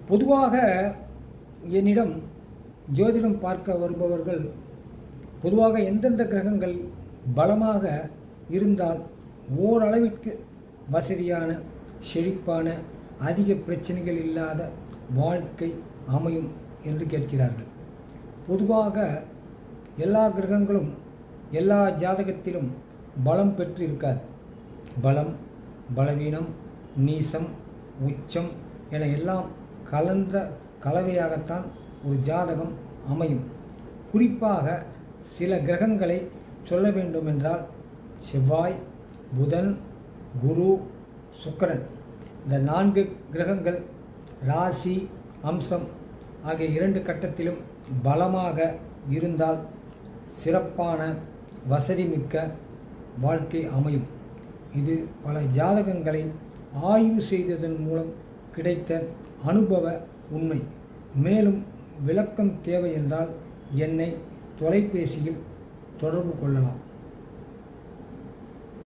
பொதுவாக என்னிடம் ஜோதிடம் பார்க்க வருபவர்கள் பொதுவாக எந்தெந்த கிரகங்கள் பலமாக இருந்தால் ஓரளவிற்கு வசதியான செழிப்பான அதிக பிரச்சனைகள் இல்லாத வாழ்க்கை அமையும் என்று கேட்கிறார்கள். பொதுவாக எல்லா கிரகங்களும் எல்லா ஜாதகத்திலும் பலம் பெற்று இருக்காது. பலம், பலவீனம், நீசம், உச்சம் என எல்லாம் கலந்த கலவையாகத்தான் ஒரு ஜாதகம் அமையும். குறிப்பாக சில கிரகங்களை சொல்ல வேண்டுமென்றால் செவ்வாய், புதன், குரு, சுக்கிரன் இந்த 4 கிரகங்கள் ராசி, அம்சம் ஆகிய 2 கட்டத்திலும் பலமாக இருந்தால் சிறப்பான வசதிமிக்க வாழ்க்கை அமையும். இது பல ஜாதகங்களை ஆய்வு செய்ததன் மூலம் கிடைத்த அனுபவ உண்மை. மேலும் விளக்கம் தேவை என்றால் என்னை தொலைபேசியில் தொடர்பு கொள்ளலாம்.